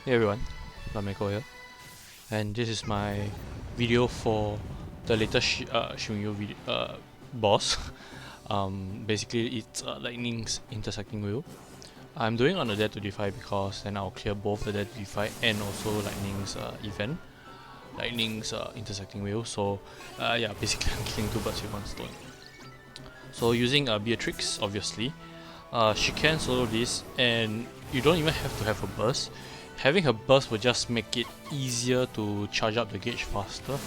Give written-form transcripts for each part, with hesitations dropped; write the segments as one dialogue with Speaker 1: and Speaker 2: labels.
Speaker 1: Hey everyone, bloodmako here, and this is my video for the latest Shinryu boss. Basically, it's Lightning's Intersecting wheel. I'm doing on the Dare to Defy because then I'll clear both the Dare to Defy and also Lightning's event, Lightning's Intersecting wheel. So yeah, basically I'm killing two birds with one stone. So using Beatrix, obviously, she can solo this, and you don't even have to have a burst. Having her burst will just make it easier to charge up the gauge faster.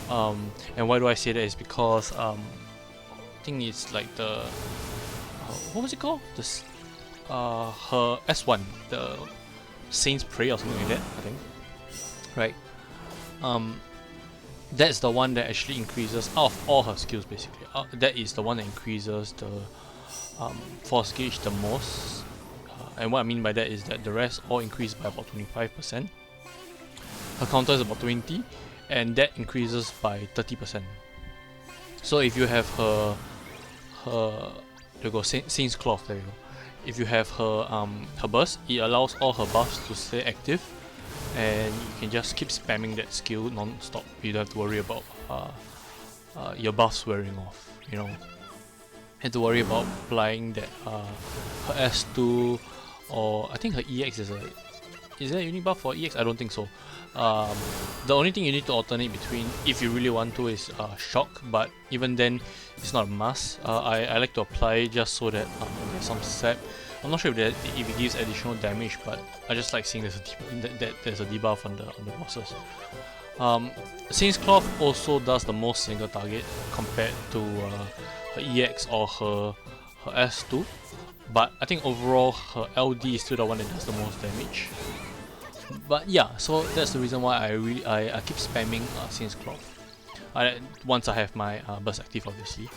Speaker 1: And why do I say that is because I think it's like the what was it called? This her S1, the Saint's Prey or something like that, I think. Right. That's the one that actually increases out of all her skills basically. That is the one that increases the force gauge the most. And what I mean by that is that the rest all increase by about 25%. Her counter is about 20, and that increases by 30%. So if you have her there you go, Saint's Cloth, there you go. If you have her her burst, it allows all her buffs to stay active, and you can just keep spamming that skill non-stop. You don't have to worry about your buffs wearing off, you know. Have to worry about applying that her S2, or I think her EX is there a unique buff for EX? I don't think so. The only thing you need to alternate between, if you really want to, is Shock, but even then it's not a must. I like to apply it just so that there's some sap. I'm not sure if it gives additional damage, but I just like seeing there's a debuff on the bosses. Saint's Cloth also does the most single target compared to her EX or her S2, but I think overall her LD is still the one that does the most damage. But yeah, so that's the reason why I keep spamming Saint's Cloth. Once I have my burst active, obviously.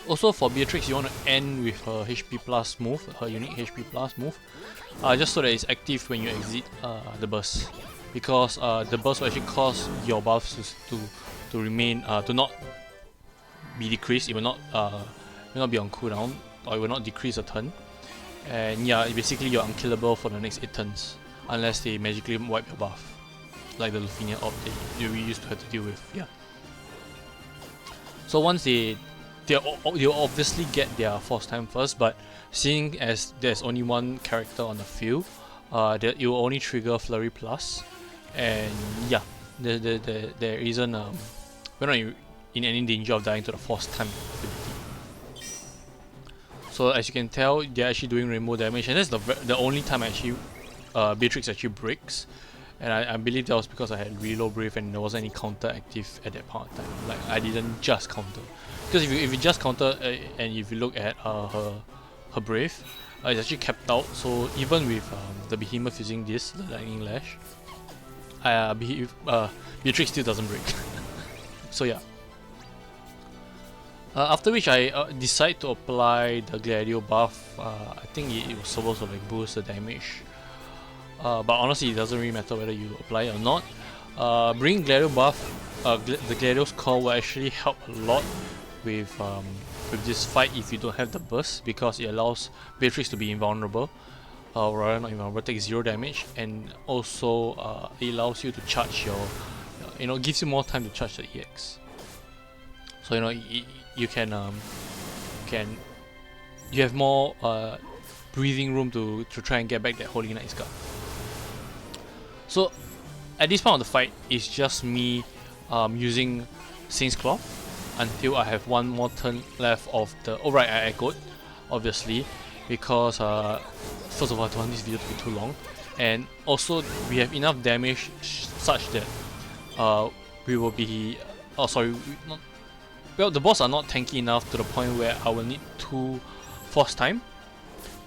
Speaker 1: Also for Beatrix, you want to end with her HP plus move, her unique HP plus move, just so that it's active when you exit the burst, because the burst will actually cause your buffs to remain to not be decreased. It will not be on cooldown, or it will not decrease a turn. And yeah, basically you're unkillable for the next 8 turns unless they magically wipe your buff, like the Lufenia Orb that we used to have to deal with. Yeah. So once they'll obviously get their force time first, but seeing as there's only one character on the field, that it will only trigger Flurry Plus, and yeah, there isn't we're not in any danger of dying to the force time ability. So as you can tell, they're actually doing rainbow damage, and that's the only time actually Beatrix actually breaks. And I believe that was because I had really low brave and there wasn't any counter active at that point of time. Like, I didn't just counter. Because if you just counter and if you look at her brave, it's actually capped out. So even with the behemoth using this, the lightning lash, Beatrix still doesn't break. So yeah. After which I decide to apply the Gladio buff. I think it was supposed to like boost the damage. But honestly, it doesn't really matter whether you apply it or not. Bringing Gladio buff, the Gladio's call will actually help a lot with this fight if you don't have the burst, because it allows Beatrix to be invulnerable, or rather not invulnerable, take 0 damage, and also it allows you to charge your, gives you more time to charge the EX. So you you have more breathing room to try and get back that Holy Knight's Guard. So at this point of the fight, it's just me using Saint's Cloth until I have one more turn left of the... Oh right, I echoed, obviously, because first of all I don't want this video to be too long, and also we have enough damage such that we will be... Oh sorry, well, the boss are not tanky enough to the point where I will need 2 force time,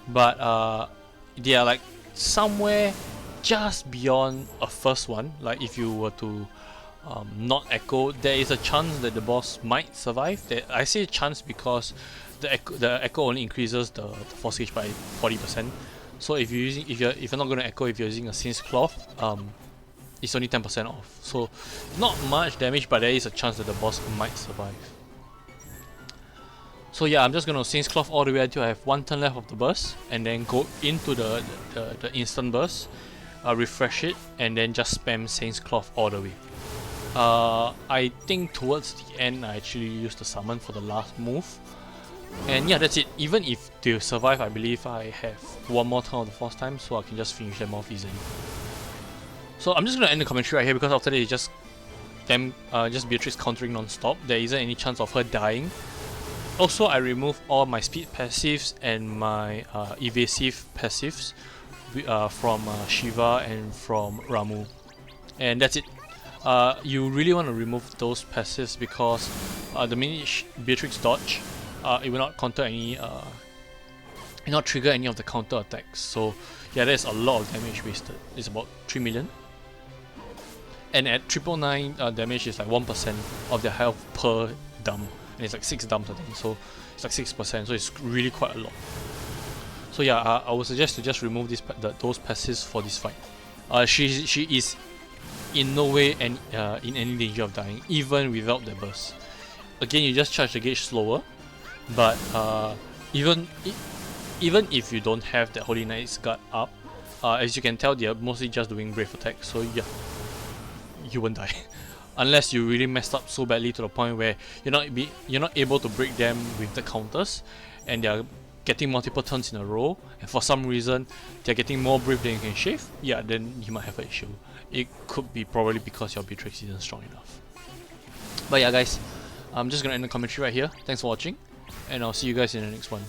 Speaker 1: but they are like somewhere just beyond a first one. Like if you were to not echo, there is a chance that the boss might survive. I say chance because the echo only increases the force gauge by 40%. So if you're not going to echo, if you're using a Saint's Cloth, it's only 10% off. So not much damage, but there is a chance that the boss might survive. So yeah, I'm just gonna Saint's Cloth all the way until I have 1 turn left of the burst, and then go into the instant burst, refresh it, and then just spam Saint's Cloth all the way. I think towards the end I actually used the summon for the last move. And yeah, that's it. Even if they survive, I believe I have one more turn of the Force time, so I can just finish them off easily. So I'm just gonna end the commentary right here, because after that it's just them, just Beatrix countering non-stop. There isn't any chance of her dying. Also, I removed all my speed passives and my evasive passives from Shiva and from Ramu. And that's it. You really want to remove those passives, because the minute Beatrix dodge, it will not counter any, it will not trigger any of the counter attacks. So yeah, there's a lot of damage wasted. It's about 3 million. And at 999 damage is like 1% of their health per dump. And it's like 6 dumps I think, so it's like 6%, so it's really quite a lot. So yeah, I would suggest to just remove those passives for this fight. She is in no way in any danger of dying, even without the burst. Again, you just charge the gauge slower, but even if you don't have the Holy Knight's Guard up, as you can tell, they are mostly just doing brave attacks, so yeah, you won't die. Unless you really messed up so badly to the point where you're not able to break them with the counters, and they're getting multiple turns in a row, and for some reason they're getting more brave than you can shave. Yeah, then you might have an issue. It could be probably because your Beatrix isn't strong enough. But yeah guys, I'm just gonna end the commentary right here. Thanks for watching, and I'll see you guys in the next one.